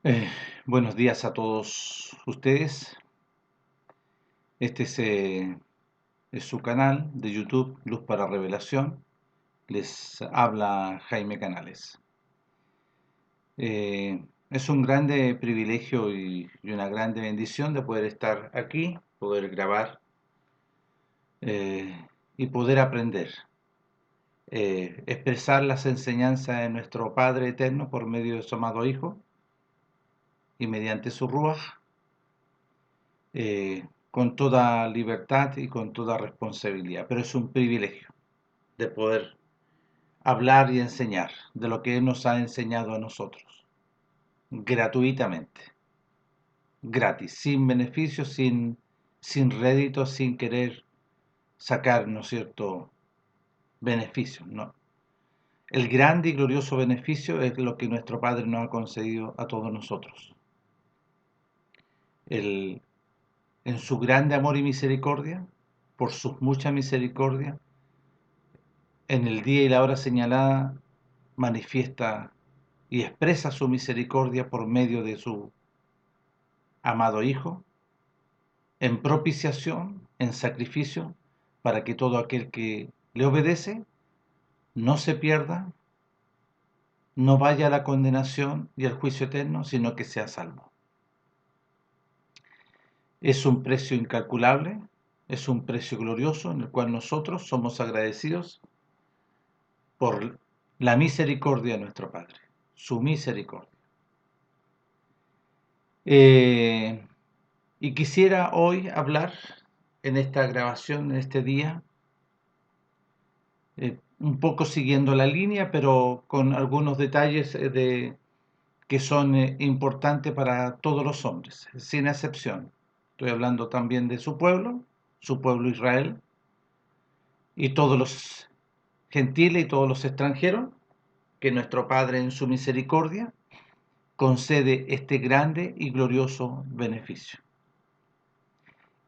Eh, Buenos días a todos ustedes. Este es su canal de YouTube, Luz para Revelación. Les habla Jaime Canales. Es un grande privilegio y una grande bendición de poder estar aquí, poder grabar y poder aprender. Expresar las enseñanzas de nuestro Padre Eterno por medio de su amado Hijo y mediante su Ruaj. Con toda libertad y con toda responsabilidad, pero es un privilegio de poder hablar y enseñar de lo que Él nos ha enseñado a nosotros, gratuitamente, gratis, sin beneficios, sin réditos, sin querer sacar, ¿no es cierto?, beneficios, ¿no? El grande y glorioso beneficio es lo que nuestro Padre nos ha concedido a todos nosotros. El, en su grande amor y misericordia, por sus muchas misericordias, en el día y la hora señalada manifiesta y expresa su misericordia por medio de su amado Hijo, en propiciación, en sacrificio, para que todo aquel que le obedece no se pierda, no vaya a la condenación y al juicio eterno, sino que sea salvo. Es un precio incalculable, es un precio glorioso en el cual nosotros somos agradecidos por la misericordia de nuestro Padre, su misericordia. Y quisiera hoy hablar en esta grabación, en este día, un poco siguiendo la línea, pero con algunos detalles que son importantes para todos los hombres, sin excepción. Estoy hablando también de su pueblo Israel, y todos los gentiles y todos los extranjeros, que nuestro Padre en su misericordia concede este grande y glorioso beneficio.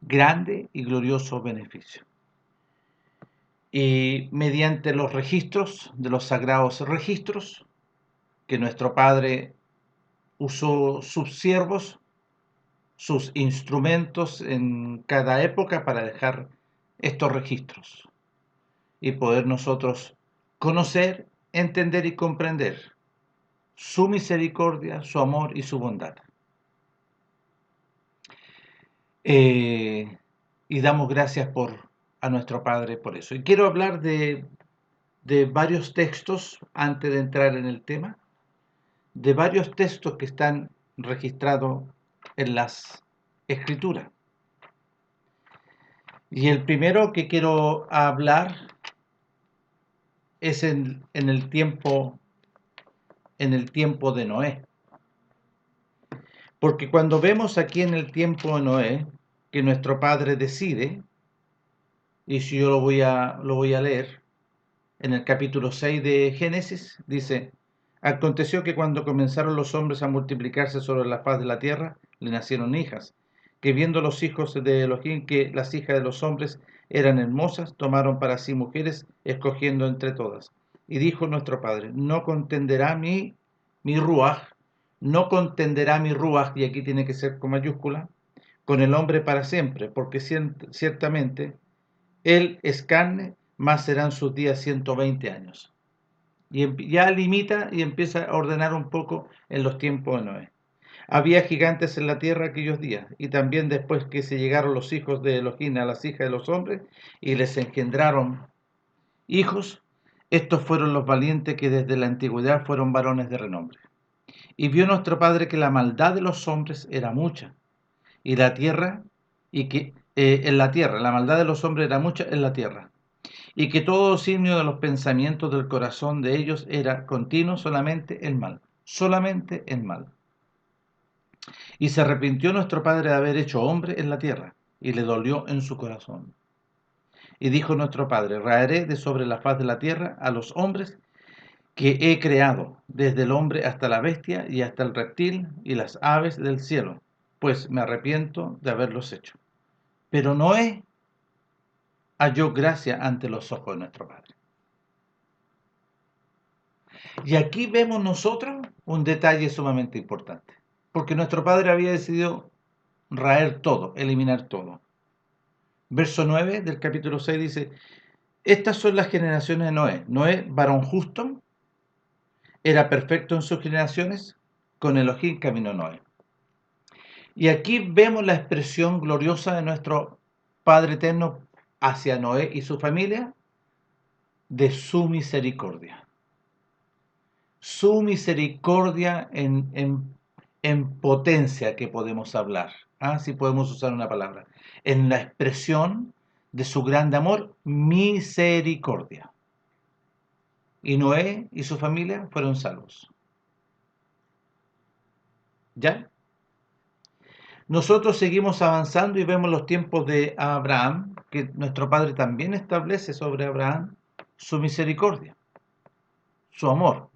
Grande y glorioso beneficio. Y mediante los registros, de los sagrados registros, que nuestro Padre usó sus siervos, sus instrumentos en cada época para dejar estos registros y poder nosotros conocer, entender y comprender su misericordia, su amor y su bondad. Y damos gracias a nuestro Padre por eso. Y quiero hablar de varios textos antes de entrar en el tema, de varios textos que están registrados en las Escrituras. Y el primero que quiero hablar es en el tiempo de Noé. Porque cuando vemos aquí en el tiempo de Noé que nuestro Padre decide, y si yo lo voy a leer, en el capítulo 6 de Génesis, dice: aconteció que cuando comenzaron los hombres a multiplicarse sobre la faz de la tierra, le nacieron hijas, que viendo los hijos de Elohim que las hijas de los hombres eran hermosas, tomaron para sí mujeres, escogiendo entre todas. Y dijo nuestro Padre: no contenderá mi ruaj, no contenderá mi ruaj, y aquí tiene que ser con mayúscula, con el hombre para siempre, porque ciertamente él es carne, más serán sus días 120 años. Y ya limita y empieza a ordenar un poco en los tiempos de Noé. Había gigantes en la tierra aquellos días, y también después que se llegaron los hijos de Elohim a las hijas de los hombres, y les engendraron hijos, estos fueron los valientes que desde la antigüedad fueron varones de renombre. Y vio nuestro Padre que la maldad de los hombres era mucha, y la tierra, y que en la tierra, la maldad de los hombres era mucha en la tierra, y que todo designio de los pensamientos del corazón de ellos era continuo solamente el mal, solamente el mal. Y se arrepintió nuestro Padre de haber hecho hombre en la tierra, y le dolió en su corazón. Y dijo nuestro Padre: raeré de sobre la faz de la tierra a los hombres que he creado, desde el hombre hasta la bestia y hasta el reptil y las aves del cielo, pues me arrepiento de haberlos hecho. Pero Noé halló gracia ante los ojos de nuestro Padre. Y aquí vemos nosotros un detalle sumamente importante. porque nuestro padre había decidido raer todo, eliminar todo. Verso 9 del capítulo 6 dice, estas son las generaciones de Noé. Noé, varón justo, era perfecto en sus generaciones, con Elohim caminó Noé. Y aquí vemos la expresión gloriosa de nuestro Padre Eterno hacia Noé y su familia, de su misericordia. Su misericordia en potencia que podemos hablar, si podemos usar una palabra, en la expresión de su grande amor, misericordia. Y Noé y su familia fueron salvos. ¿Ya? Nosotros seguimos avanzando y vemos los tiempos de Abraham, que nuestro Padre también establece sobre Abraham su misericordia, su amor.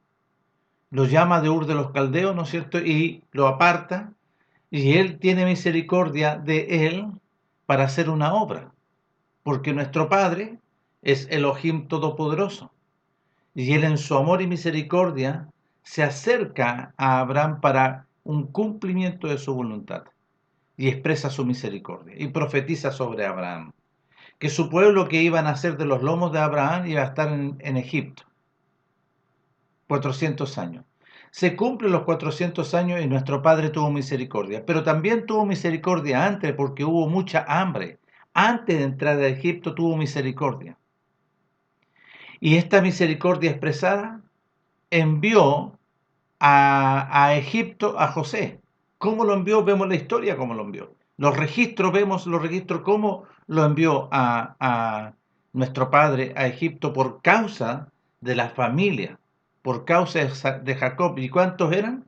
Lo llama de Ur de los Caldeos, ¿no es cierto? Y lo aparta, y él tiene misericordia de él para hacer una obra, porque nuestro Padre es Elohim Todopoderoso, y él en su amor y misericordia se acerca a Abraham para un cumplimiento de su voluntad, y expresa su misericordia, y profetiza sobre Abraham, que su pueblo que iba a nacer de los lomos de Abraham iba a estar en Egipto, 400 años. Se cumplen los 400 años y nuestro Padre tuvo misericordia, pero también tuvo misericordia antes porque hubo mucha hambre. Antes de entrar a Egipto tuvo misericordia. Y esta misericordia expresada envió a Egipto a José. ¿Cómo lo envió? Vemos la historia cómo lo envió. Vemos los registros cómo lo envió a nuestro padre a Egipto por causa de la familia, por causa de Jacob. ¿Y cuántos eran?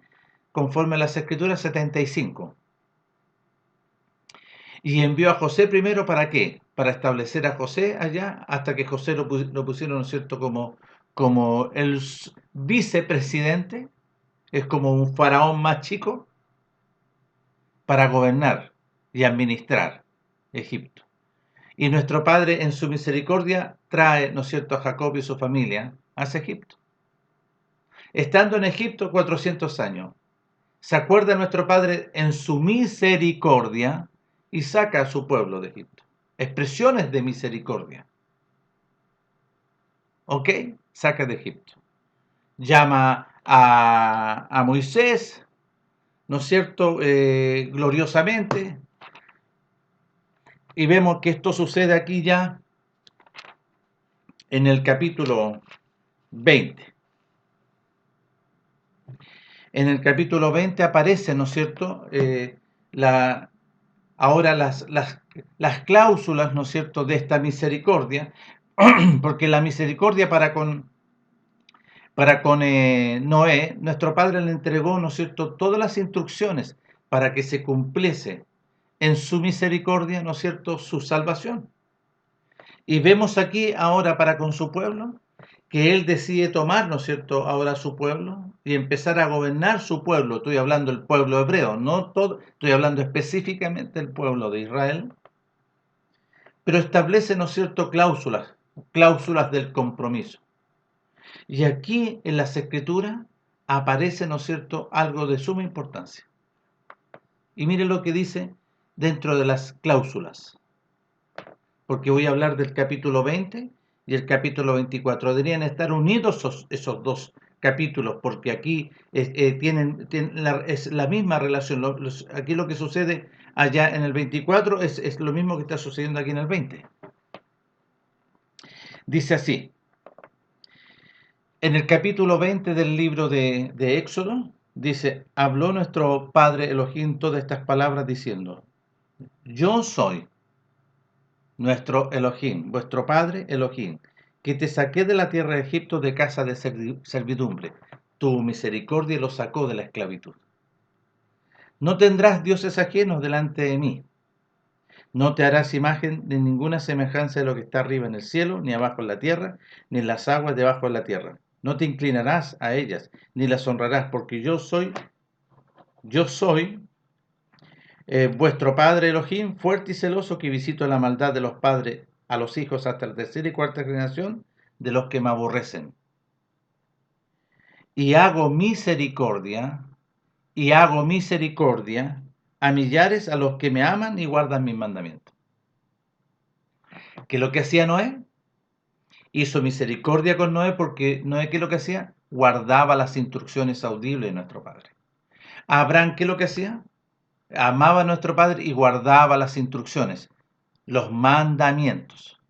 Conforme a las escrituras, 75. Y envió a José primero, ¿para qué? Para establecer a José allá, hasta que José lo pusieron, ¿no es cierto?, como el vicepresidente, es como un faraón más chico, para gobernar y administrar Egipto. Y nuestro Padre en su misericordia trae, ¿no es cierto?, a Jacob y su familia hacia Egipto. Estando en Egipto 400 años, se acuerda nuestro Padre en su misericordia y saca a su pueblo de Egipto. Expresiones de misericordia. ¿Ok? Saca de Egipto. Llama a Moisés, ¿no es cierto?, gloriosamente. Y vemos que esto sucede aquí ya en el capítulo 20. En el capítulo 20 aparece, ¿no es cierto?, ahora las cláusulas, ¿no es cierto?, de esta misericordia, porque la misericordia para con Noé, nuestro Padre le entregó, ¿no es cierto?, todas las instrucciones para que se cumpliese en su misericordia, ¿no es cierto?, su salvación. Y vemos aquí ahora para con su pueblo, que él decide tomar, ¿no es cierto?, ahora su pueblo y empezar a gobernar su pueblo. Estoy hablando del pueblo hebreo, no todo, estoy hablando específicamente del pueblo de Israel. Pero establece, ¿no es cierto?, cláusulas del compromiso. Y aquí en las Escrituras aparece, ¿no es cierto?, algo de suma importancia. Y mire lo que dice dentro de las cláusulas, porque voy a hablar del capítulo 20 y el capítulo 24. Deberían estar unidos esos dos capítulos, porque aquí es la misma relación. Aquí lo que sucede allá en el 24 es lo mismo que está sucediendo aquí en el 20. Dice así, en el capítulo 20 del libro de Éxodo, dice, habló nuestro Padre Elohim todas estas palabras diciendo, yo soy nuestro Elohim, vuestro Padre Elohim, que te saqué de la tierra de Egipto de casa de servidumbre. Tu misericordia los sacó de la esclavitud. No tendrás dioses ajenos delante de mí. No te harás imagen de ninguna semejanza de lo que está arriba en el cielo, ni abajo en la tierra, ni en las aguas debajo de la tierra. No te inclinarás a ellas, ni las honrarás, porque yo soy vuestro Padre Elohim, fuerte y celoso, que visito la maldad de los padres a los hijos hasta la tercera y cuarta generación de los que me aborrecen. Y hago misericordia y hago misericordia a millares a los que me aman y guardan mis mandamientos. ¿Qué es lo que hacía Noé? Hizo misericordia con Noé porque Noé, ¿qué es lo que hacía? Guardaba las instrucciones audibles de nuestro Padre. Abraham, ¿qué es lo que hacía? Amaba a nuestro Padre y guardaba las instrucciones, los mandamientos,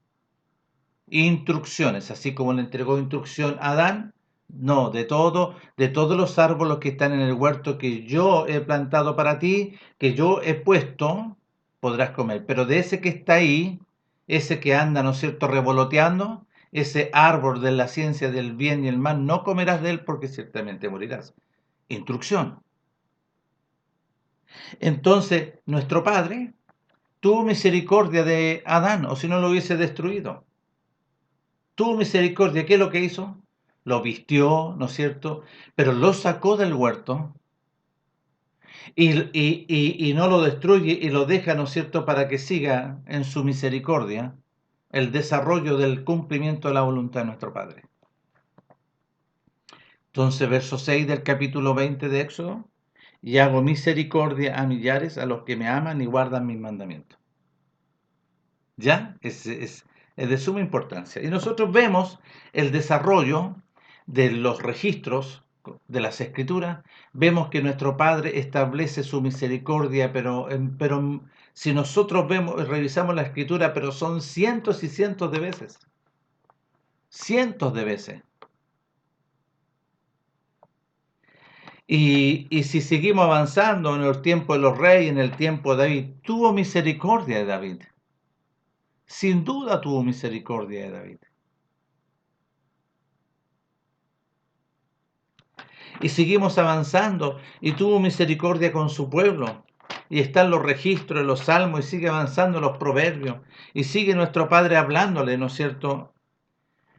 instrucciones, así como le entregó instrucción a Adán. No, de todos los árboles que están en el huerto que yo he plantado para ti, que yo he puesto, podrás comer. Pero de ese que está ahí, ese que anda, ¿no es cierto?, revoloteando, ese árbol de la ciencia del bien y el mal, no comerás de él porque ciertamente morirás. Instrucción. Entonces, nuestro Padre tuvo misericordia de Adán, o si no lo hubiese destruido. Tuvo misericordia, ¿qué es lo que hizo? Lo vistió, ¿no es cierto? Pero lo sacó del huerto y no lo destruye y lo deja, ¿no es cierto?, para que siga en su misericordia el desarrollo del cumplimiento de la voluntad de nuestro Padre. Entonces, verso 6 del capítulo 20 de Éxodo, y hago misericordia a millares a los que me aman y guardan mis mandamientos. ¿Ya? Es de suma importancia. Y nosotros vemos el desarrollo de los registros de las Escrituras, vemos que nuestro Padre establece su misericordia, pero si nosotros vemos, revisamos la Escritura, pero son cientos y cientos de veces. Cientos de veces. Y si seguimos avanzando en el tiempo de los reyes, en el tiempo de David, tuvo misericordia de David. Sin duda tuvo misericordia de David. Y seguimos avanzando y tuvo misericordia con su pueblo. Y están los registros de los salmos y sigue avanzando los proverbios. Y sigue nuestro Padre hablándole, ¿no es cierto?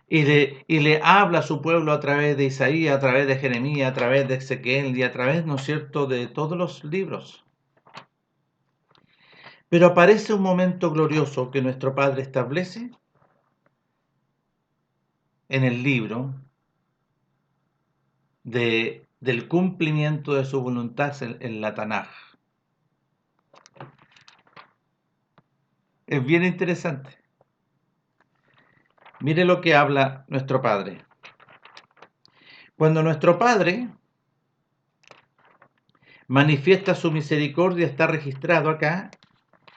Y le habla a su pueblo a través de Isaías, a través de Jeremías, a través de Ezequiel y a través, ¿no es cierto?, de todos los libros. Pero aparece un momento glorioso que nuestro Padre establece en el libro del cumplimiento de su voluntad en la Tanaj. Es bien interesante. Mire lo que habla nuestro Padre. Cuando nuestro Padre manifiesta su misericordia, está registrado acá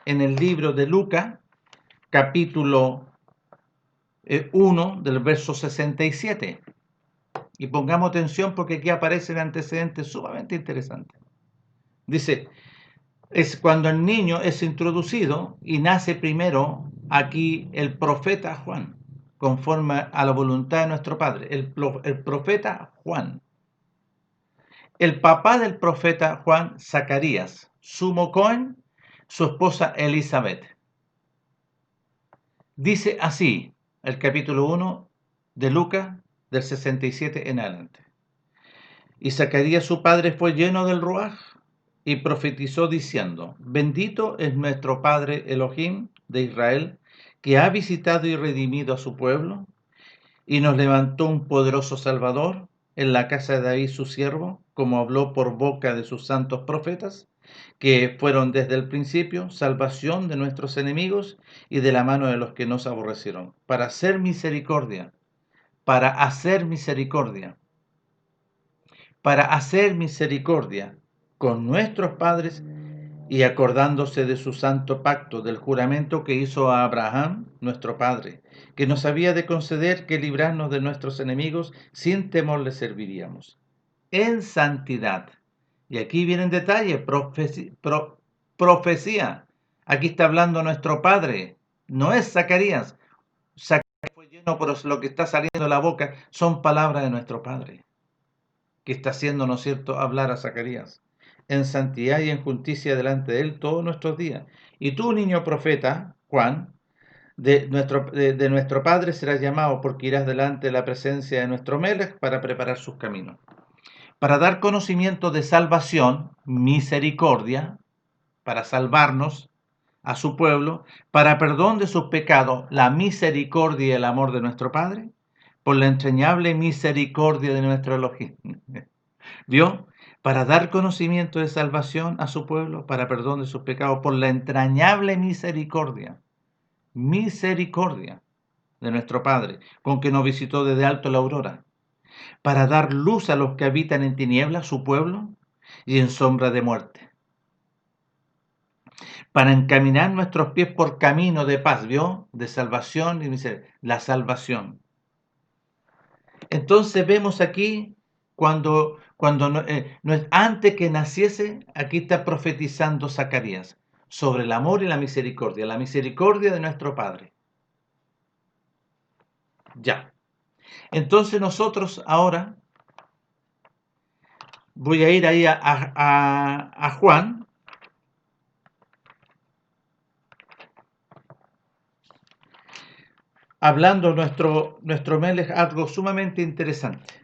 en el libro de Lucas, capítulo 1, del verso 67. Y pongamos atención porque aquí aparecen antecedentes sumamente interesantes. Dice, es cuando el niño es introducido y nace primero aquí el profeta Juan, conforme a la voluntad de nuestro Padre, el profeta Juan. El papá del profeta Juan, Zacarías, sumo Cohen, su esposa Elizabeth. Dice así el capítulo 1 de Lucas, del 67 en adelante. Y Zacarías su padre fue lleno del Ruaj y profetizó diciendo, bendito es nuestro Padre Elohim de Israel, que ha visitado y redimido a su pueblo, y nos levantó un poderoso Salvador en la casa de David su siervo, como habló por boca de sus santos profetas, que fueron desde el principio salvación de nuestros enemigos y de la mano de los que nos aborrecieron, para hacer misericordia, para hacer misericordia, para hacer misericordia con nuestros padres y acordándose de su santo pacto, del juramento que hizo a Abraham, nuestro padre, que nos había de conceder que librarnos de nuestros enemigos, sin temor le serviríamos, en santidad. Y aquí viene en detalle, profecía. Aquí está hablando nuestro Padre, no es Zacarías. Zacarías fue lleno, pero lo que está saliendo de la boca son palabras de nuestro Padre, que está haciendo, ¿no es cierto?, hablar a Zacarías. En santidad y en justicia delante de él todos nuestros días. Y tú, niño profeta, Juan, de nuestro Padre serás llamado, porque irás delante de la presencia de nuestro Melech para preparar sus caminos, para dar conocimiento de salvación, misericordia, para salvarnos a su pueblo, para perdón de sus pecados, la misericordia y el amor de nuestro Padre, por la entrañable misericordia de nuestro Elohim. ¿Vio? para dar conocimiento de salvación a su pueblo, para perdón de sus pecados, por la entrañable misericordia de nuestro Padre, con que nos visitó desde alto la aurora, para dar luz a los que habitan en tinieblas, su pueblo, y en sombra de muerte, para encaminar nuestros pies por camino de paz, ¿vio? De salvación y misericordia, la salvación. Entonces vemos aquí, cuando no es, antes que naciese, aquí está profetizando Zacarías sobre el amor y la misericordia de nuestro Padre. Ya. Entonces nosotros ahora voy a ir ahí a Juan, hablando nuestro Melech algo sumamente interesante.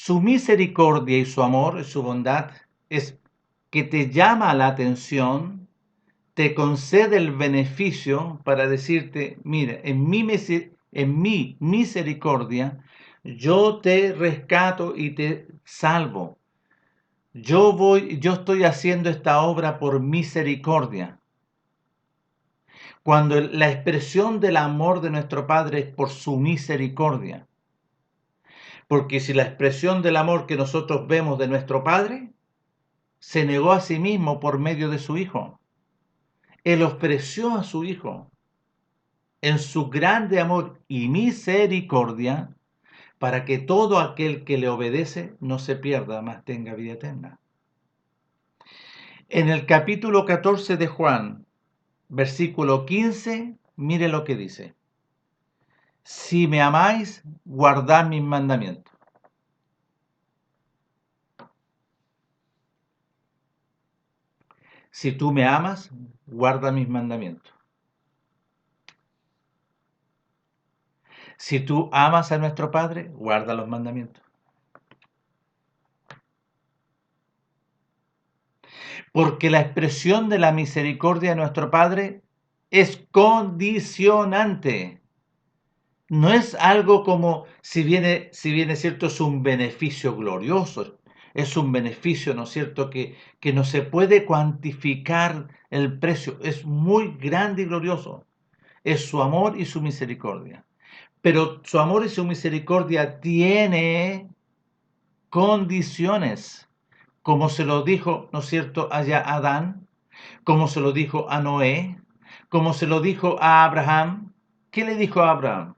Su misericordia y su amor y su bondad es que te llama la atención, te concede el beneficio para decirte, mira, en mi misericordia yo te rescato y te salvo. Yo estoy haciendo esta obra por misericordia. Cuando la expresión del amor de nuestro Padre es por su misericordia. Porque si la expresión del amor que nosotros vemos de nuestro Padre se negó a sí mismo por medio de su Hijo. Él ofreció a su Hijo en su grande amor y misericordia para que todo aquel que le obedece no se pierda, mas tenga vida eterna. En el capítulo 14 de Juan, versículo 15, mire lo que dice. Si me amáis, guardad mis mandamientos. Si tú me amas, guarda mis mandamientos. Si tú amas a nuestro Padre, guarda los mandamientos. Porque la expresión de la misericordia de nuestro Padre es condicionante. No es algo como, si bien es cierto, es un beneficio glorioso, es un beneficio, ¿no es cierto?, que no se puede cuantificar el precio, es muy grande y glorioso, es su amor y su misericordia. Pero su amor y su misericordia tiene condiciones, como se lo dijo, ¿no es cierto?, allá a Adán, como se lo dijo a Noé, como se lo dijo a Abraham. ¿Qué le dijo a Abraham?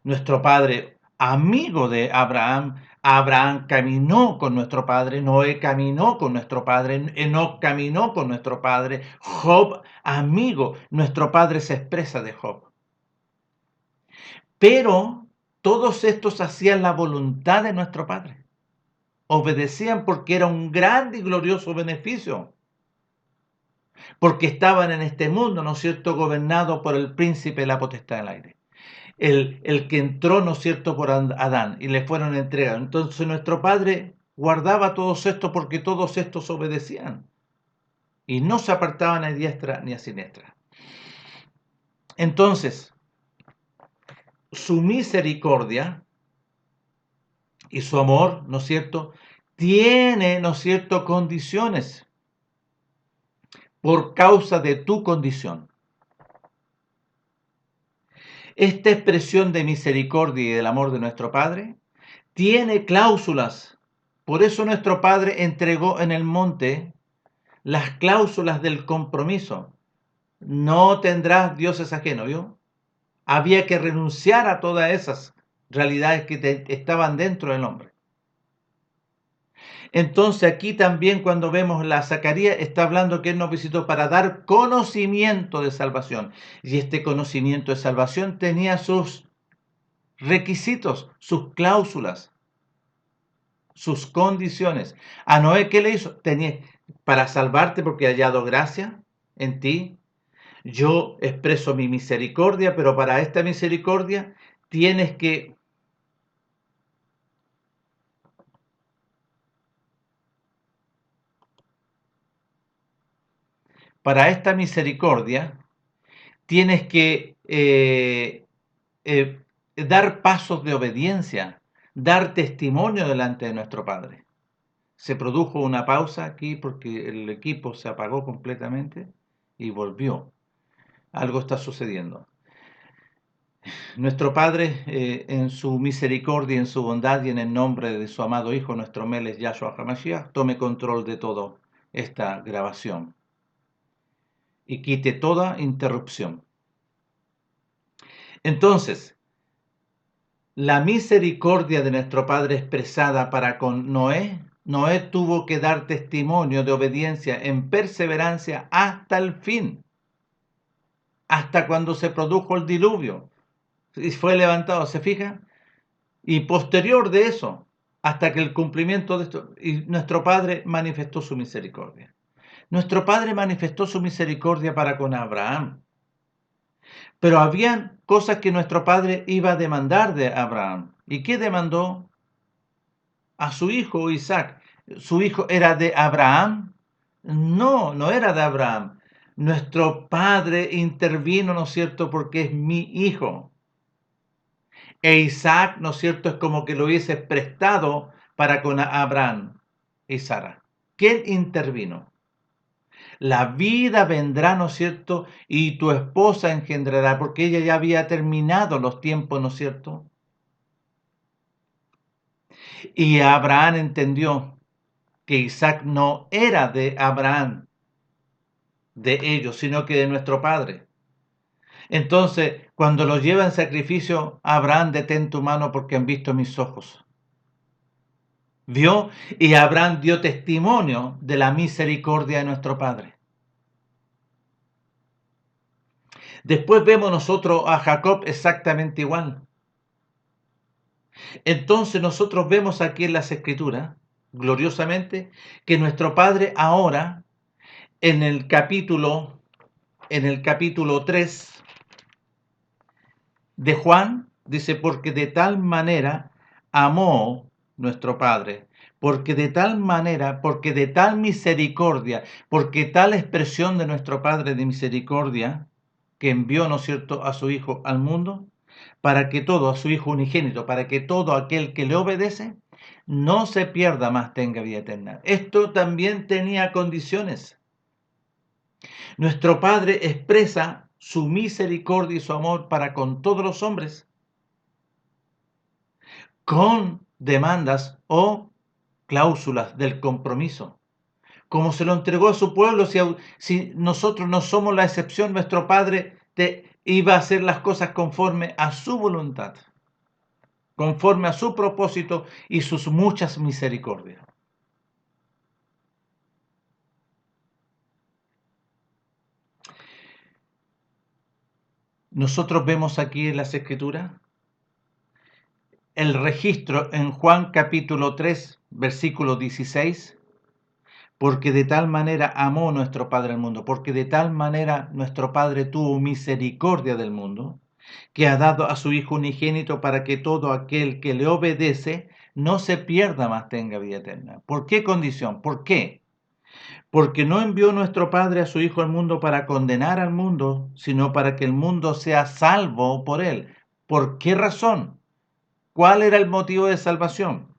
Nuestro padre, amigo de Abraham. Abraham caminó con nuestro padre, Noé caminó con nuestro padre, Enoc caminó con nuestro padre, Job, amigo. Nuestro padre se expresa de Job. Pero todos estos hacían la voluntad de nuestro padre. Obedecían porque era un grande y glorioso beneficio. Porque estaban en este mundo, ¿no es cierto?, gobernado por el príncipe de la potestad del aire. El que entró, ¿no es cierto?, por Adán y le fueron entregados. Entonces nuestro Padre guardaba todos estos porque todos estos obedecían y no se apartaban a diestra ni a siniestra. Entonces, su misericordia y su amor, ¿no es cierto?, tiene, ¿no es cierto?, condiciones por causa de tu condición. Esta expresión de misericordia y del amor de nuestro Padre tiene cláusulas. Por eso nuestro Padre entregó en el monte las cláusulas del compromiso. No tendrás dioses ajenos, ¿vio? Había que renunciar a todas esas realidades que estaban dentro del hombre. Entonces aquí también cuando vemos la Zacarías está hablando que Él nos visitó para dar conocimiento de salvación. Y este conocimiento de salvación tenía sus requisitos, sus cláusulas, sus condiciones. A Noé, ¿qué le hizo? Tenía para salvarte porque he hallado gracia en ti. Yo expreso mi misericordia, pero para esta misericordia tienes que para esta misericordia tienes que eh, dar pasos de obediencia, dar testimonio delante de nuestro Padre. Se produjo una pausa aquí porque el equipo se apagó completamente y volvió. Algo está sucediendo. Nuestro Padre, en su misericordia, en su bondad y en el nombre de su amado Hijo, nuestro Meles Yahshua HaMashiach, tome control de toda esta grabación y quite toda interrupción. Entonces, la misericordia de nuestro Padre expresada para con Noé, Noé tuvo que dar testimonio de obediencia en perseverancia hasta el fin, hasta cuando se produjo el diluvio y fue levantado, ¿se fijan? Y posterior de eso, hasta que el cumplimiento de esto, y nuestro Padre manifestó su misericordia. Nuestro Padre manifestó su misericordia para con Abraham, pero habían cosas que nuestro Padre iba a demandar de Abraham. ¿Y qué demandó? A su hijo Isaac. ¿Su hijo era de Abraham? No, no era de Abraham. Nuestro Padre intervino, ¿no es cierto?, porque es mi hijo. E Isaac, ¿no es cierto?, es como que lo hubiese prestado para con Abraham y Sara. ¿Quién intervino? La vida vendrá, ¿no es cierto?, y tu esposa engendrará, porque ella ya había terminado los tiempos, ¿no es cierto? Y Abraham entendió que Isaac no era de Abraham, de ellos, sino que de nuestro padre. Entonces, cuando lo lleva en sacrificio, Abraham, detén tu mano porque han visto mis ojos. ¿Vio? Y Abraham dio testimonio de la misericordia de nuestro Padre. Después vemos nosotros a Jacob exactamente igual. Entonces nosotros vemos aquí en las Escrituras, gloriosamente, que nuestro Padre ahora, en el capítulo 3 de Juan, dice, porque de tal manera amó nuestro Padre, porque de tal manera, porque de tal misericordia, porque tal expresión de nuestro Padre de misericordia, que envió, ¿no es cierto?, a su Hijo al mundo, para que todo, a su Hijo unigénito, para que todo aquel que le obedece, no se pierda, más tenga vida eterna. Esto también tenía condiciones. Nuestro Padre expresa su misericordia y su amor para con todos los hombres, con demandas o cláusulas del compromiso. Como se lo entregó a su pueblo, si nosotros no somos la excepción, nuestro Padre iba a hacer las cosas conforme a su voluntad, conforme a su propósito y sus muchas misericordias. Nosotros vemos aquí en las Escrituras el registro en Juan capítulo 3, versículo 16, porque de tal manera amó nuestro Padre al mundo, porque de tal manera nuestro Padre tuvo misericordia del mundo, que ha dado a su Hijo unigénito para que todo aquel que le obedece no se pierda, mas tenga vida eterna. ¿Por qué condición? ¿Por qué? Porque no envió nuestro Padre a su Hijo al mundo para condenar al mundo, sino para que el mundo sea salvo por él. ¿Por qué razón? ¿Cuál era el motivo de salvación?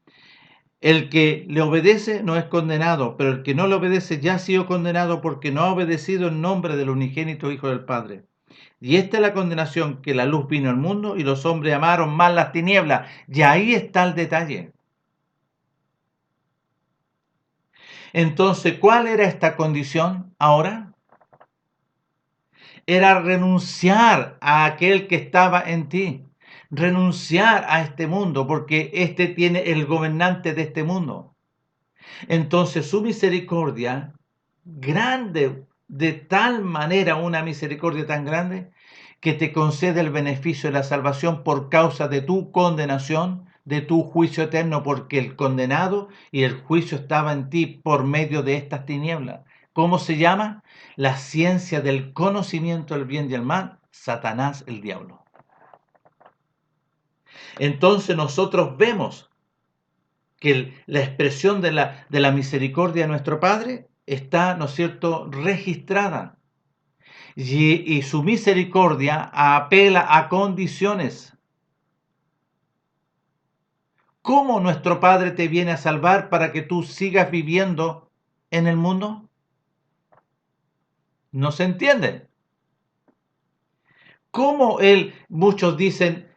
El que le obedece no es condenado, pero el que no le obedece ya ha sido condenado porque no ha obedecido en nombre del unigénito Hijo del Padre. Y esta es la condenación, que la luz vino al mundo y los hombres amaron más las tinieblas. Y ahí está el detalle. Entonces, ¿cuál era esta condición ahora? Era renunciar a aquel que estaba en ti. Renunciar a este mundo, porque este tiene el gobernante de este mundo. Entonces su misericordia, grande, de tal manera, una misericordia tan grande, que te concede el beneficio de la salvación por causa de tu condenación, de tu juicio eterno, porque el condenado y el juicio estaba en ti por medio de estas tinieblas. ¿Cómo se llama? La ciencia del conocimiento del bien y el mal, Satanás, el diablo. Entonces nosotros vemos que la expresión de la misericordia de nuestro Padre está, ¿no es cierto?, registrada. y su misericordia apela a condiciones. ¿Cómo nuestro Padre te viene a salvar para que tú sigas viviendo en el mundo? No se entiende. ¿Cómo muchos dicen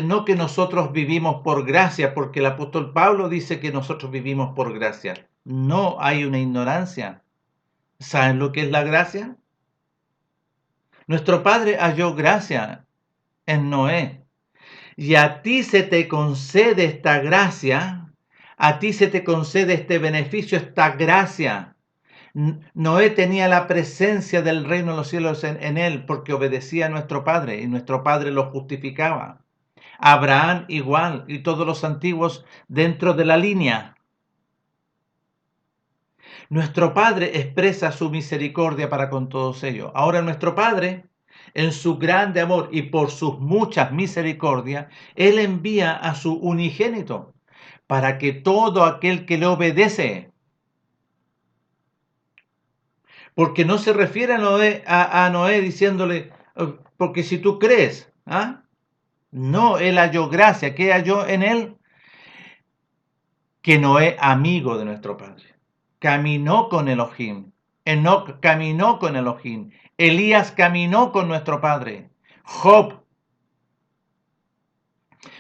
no, que nosotros vivimos por gracia, porque el apóstol Pablo dice que nosotros vivimos por gracia? No, hay una ignorancia. ¿Saben lo que es la gracia? Nuestro Padre halló gracia en Noé. Y a ti se te concede esta gracia, a ti se te concede este beneficio, esta gracia. Noé tenía la presencia del reino de los cielos en él porque obedecía a nuestro Padre y nuestro Padre lo justificaba. Abraham igual y todos los antiguos dentro de la línea. Nuestro Padre expresa su misericordia para con todos ellos. Ahora nuestro Padre, en su grande amor y por sus muchas misericordias, Él envía a su unigénito para que todo aquel que le obedece, porque no se refiere a Noé diciéndole, porque si tú crees, ¿ah? No, Él halló gracia. ¿Qué halló en Él? Que Noé, amigo de nuestro Padre, caminó con Elohim. Enoc caminó con Elohim. Elías caminó con nuestro Padre. Job,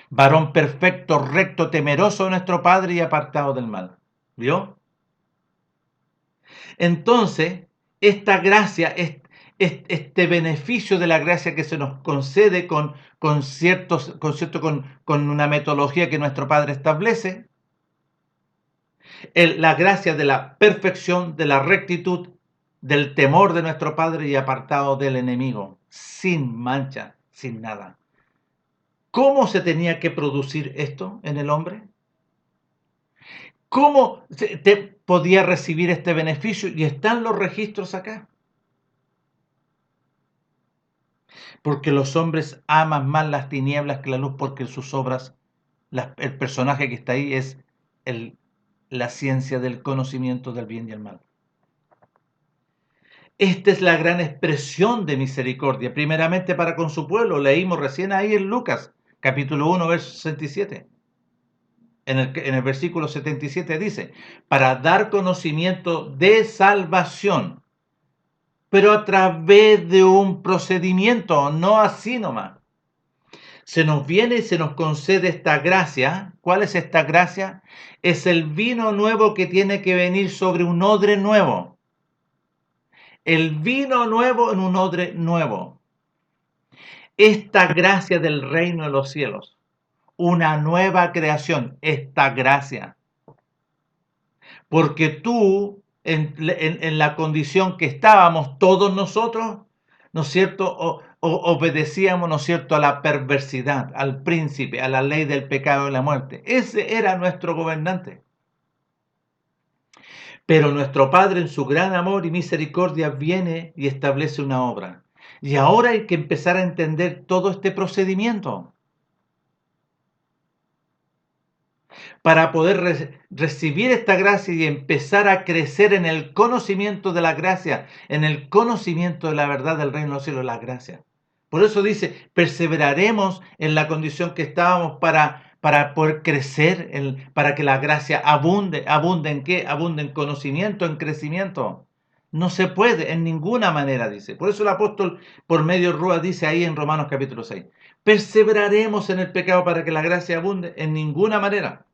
varón perfecto, recto, temeroso de nuestro Padre y apartado del mal. ¿Vio? Entonces, esta gracia, este beneficio de la gracia que se nos concede con una metodología que nuestro Padre establece, la gracia de la perfección, de la rectitud, del temor de nuestro Padre y apartado del enemigo, sin mancha, sin nada. ¿Cómo se tenía que producir esto en el hombre? ¿Cómo te podía recibir este beneficio? Y están los registros acá. Porque los hombres aman más las tinieblas que la luz, porque sus obras, el personaje que está ahí es la ciencia del conocimiento del bien y el mal. Esta es la gran expresión de misericordia, primeramente para con su pueblo. Leímos recién ahí en Lucas, capítulo 1, verso 67. En el versículo 77 dice, para dar conocimiento de salvación, pero a través de un procedimiento, no así nomás. Se nos viene y se nos concede esta gracia. ¿Cuál es esta gracia? Es el vino nuevo que tiene que venir sobre un odre nuevo. El vino nuevo en un odre nuevo. Esta gracia del reino de los cielos. Una nueva creación. Esta gracia. Porque tú, en la condición que estábamos todos nosotros, ¿no es cierto? Obedecíamos, ¿no es cierto?, a la perversidad, al príncipe, a la ley del pecado y la muerte. Ese era nuestro gobernante. Pero nuestro Padre, en su gran amor y misericordia, viene y establece una obra. Y ahora hay que empezar a entender todo este procedimiento para poder recibir esta gracia y empezar a crecer en el conocimiento de la gracia, en el conocimiento de la verdad del reino de los cielos, la gracia. Por eso dice, perseveraremos en la condición que estábamos para poder crecer, para que la gracia abunde. ¿Abunde en qué? Abunde en conocimiento, en crecimiento. No se puede en ninguna manera, dice. Por eso el apóstol por medio de Rúa dice ahí en Romanos capítulo 6, perseveraremos en el pecado para que la gracia abunde en ninguna manera.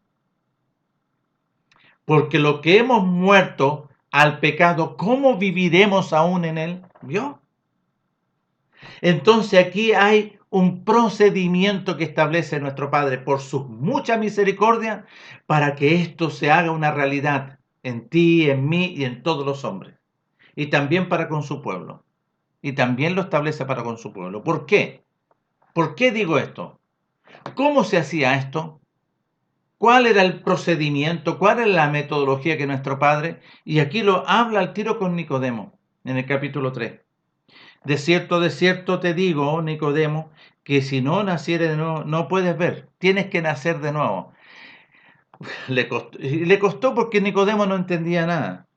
Porque lo que hemos muerto al pecado, ¿cómo viviremos aún en él? ¿Vio? Entonces aquí hay un procedimiento que establece nuestro Padre por su mucha misericordia para que esto se haga una realidad en ti, en mí y en todos los hombres. Y también para con su pueblo. Y también lo establece para con su pueblo. ¿Por qué? ¿Por qué digo esto? ¿Cómo se hacía esto? ¿Cuál era el procedimiento? ¿Cuál era la metodología que nuestro Padre? Y aquí lo habla al tiro con Nicodemo, en el capítulo 3. De cierto te digo, Nicodemo, que si no nacieres de nuevo, no puedes ver. Tienes que nacer de nuevo. Le costó porque Nicodemo no entendía nada.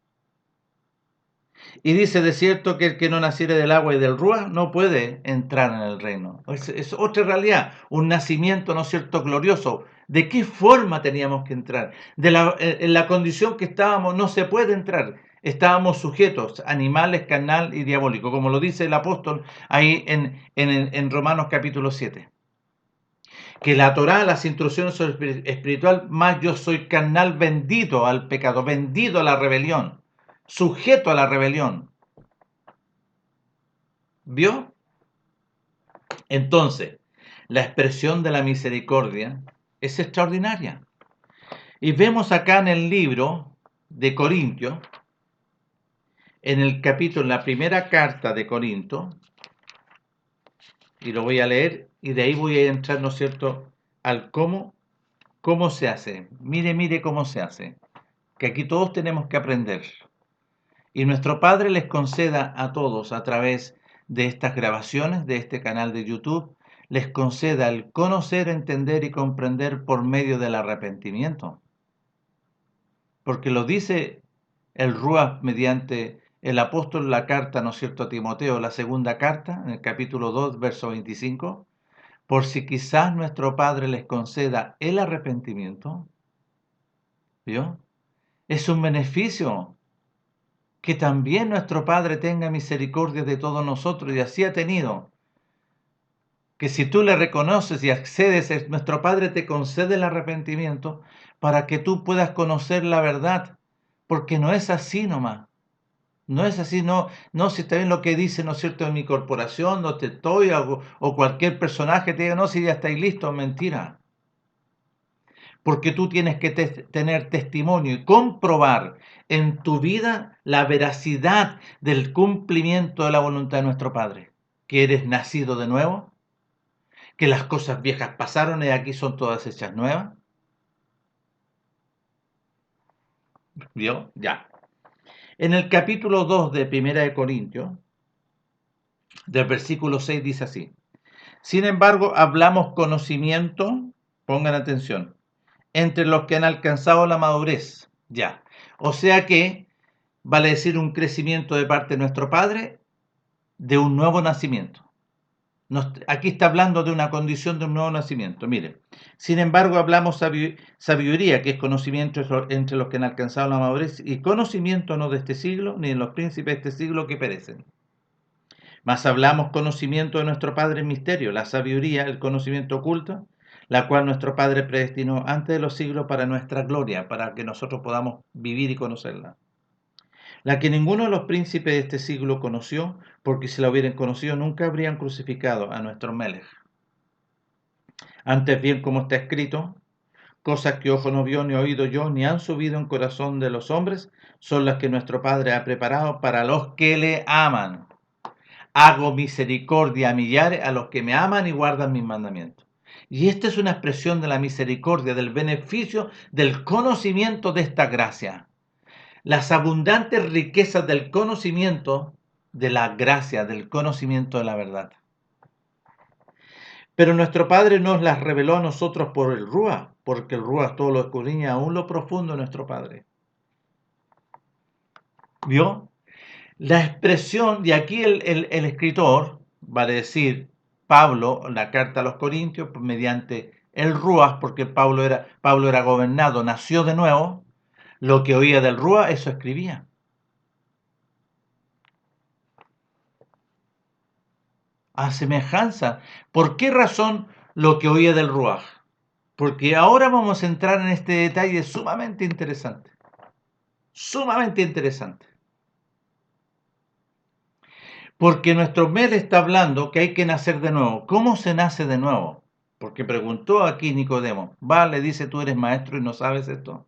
Y dice, de cierto que el que no naciere del agua y del Ruach no puede entrar en el reino. Es otra realidad, un nacimiento, ¿no es cierto?, glorioso. ¿De qué forma teníamos que entrar? En la condición que estábamos no se puede entrar. Estábamos sujetos, animales, carnal y diabólico, como lo dice el apóstol ahí en Romanos capítulo 7. Que la Torá, las instrucciones son espiritual, más yo soy carnal, vendido al pecado, vendido a la rebelión, sujeto a la rebelión. ¿Vio? Entonces, la expresión de la misericordia es extraordinaria. Y vemos acá en el libro de Corintios, en el capítulo, en la primera carta de Corinto, y lo voy a leer, y de ahí voy a entrar, ¿no es cierto?, al cómo se hace. Mire cómo se hace. Que aquí todos tenemos que aprender. Y nuestro Padre les conceda a todos, a través de estas grabaciones, de este canal de YouTube, les conceda el conocer, entender y comprender por medio del arrepentimiento. Porque lo dice el Ruach mediante el apóstol en la carta, ¿no es cierto?, a Timoteo, la segunda carta, en el capítulo 2, verso 25, por si quizás nuestro Padre les conceda el arrepentimiento. ¿Vio? Es un beneficio que también nuestro Padre tenga misericordia de todos nosotros, y así ha tenido. Que si tú le reconoces y accedes, nuestro Padre te concede el arrepentimiento para que tú puedas conocer la verdad, porque no es así nomás. No es así, no, si está bien lo que dice, ¿no es cierto?, en mi corporación, no te estoy, o cualquier personaje te diga, no, si ya estáis listos, mentira. Porque tú tienes que tener testimonio y comprobar en tu vida la veracidad del cumplimiento de la voluntad de nuestro Padre, que eres nacido de nuevo, que las cosas viejas pasaron y aquí son todas hechas nuevas. ¿Vio? Ya. En el capítulo 2 de Primera de Corintios, del versículo 6 dice así: sin embargo, hablamos conocimiento, pongan atención, entre los que han alcanzado la madurez. Ya. O sea que vale decir un crecimiento de parte de nuestro Padre, de un nuevo nacimiento. Aquí está hablando de una condición de un nuevo nacimiento. Mire, sin embargo, hablamos sabiduría, que es conocimiento entre los que han alcanzado la madurez, y conocimiento no de este siglo, ni de los príncipes de este siglo que perecen. Mas hablamos conocimiento de nuestro Padre en misterio, la sabiduría, el conocimiento oculto, la cual nuestro Padre predestinó antes de los siglos para nuestra gloria, para que nosotros podamos vivir y conocerla. La que ninguno de los príncipes de este siglo conoció, porque si la hubieran conocido nunca habrían crucificado a nuestro Melech. Antes bien, como está escrito, cosas que ojo no vio, ni oído yo, ni han subido en corazón de los hombres, son las que nuestro Padre ha preparado para los que le aman. Hago misericordia a millares, a los que me aman y guardan mis mandamientos. Y esta es una expresión de la misericordia, del beneficio, del conocimiento de esta gracia. Las abundantes riquezas del conocimiento de la gracia, del conocimiento de la verdad. Pero nuestro Padre nos las reveló a nosotros por el Ruach, porque el Ruach todo lo escudriña aún lo profundo de nuestro Padre. ¿Vio? La expresión, y aquí el escritor, vale decir, Pablo, la carta a los Corintios, mediante el Ruach, porque Pablo era gobernado, nació de nuevo, lo que oía del Ruach, eso escribía. A semejanza. ¿Por qué razón lo que oía del Ruach? Porque ahora vamos a entrar en este detalle sumamente interesante. Sumamente interesante. Porque nuestro Med está hablando que hay que nacer de nuevo. ¿Cómo se nace de nuevo? Porque preguntó aquí Nicodemo. Le dice, tú eres maestro y no sabes esto.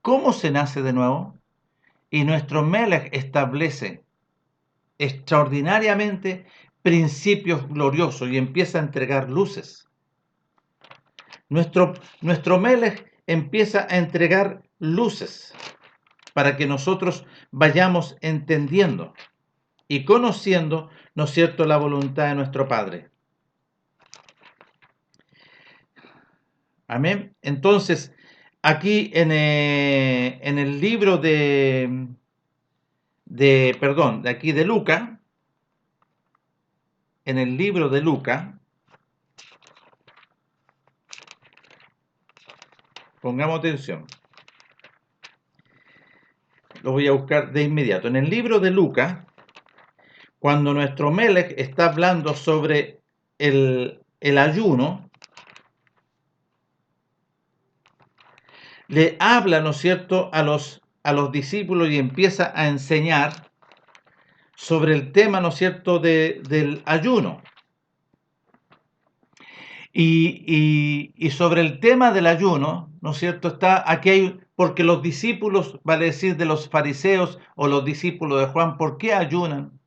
¿Cómo se nace de nuevo? Y nuestro Melech establece extraordinariamente principios gloriosos y empieza a entregar luces. Nuestro Melech empieza a entregar luces para que nosotros vayamos entendiendo y conociendo, ¿no es cierto?, la voluntad de nuestro Padre. Amén. Entonces, aquí en el libro de de aquí de Lucas, en el libro de Lucas, pongamos atención, lo voy a buscar de inmediato. En el libro de Lucas, cuando nuestro Melech está hablando sobre el ayuno, le habla, ¿no es cierto?, a los discípulos y empieza a enseñar sobre el tema, ¿no es cierto?, del ayuno. Y sobre el tema del ayuno, ¿no es cierto?, está aquí hay, porque los discípulos, vale decir, de los fariseos o los discípulos de Juan, ¿por qué ayunan?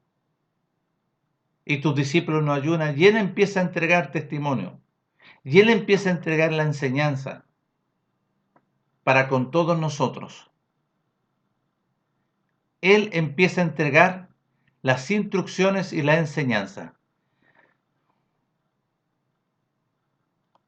Y tus discípulos no ayunan. Y él empieza a entregar testimonio. Y él empieza a entregar la enseñanza para con todos nosotros. Él empieza a entregar las instrucciones y la enseñanza.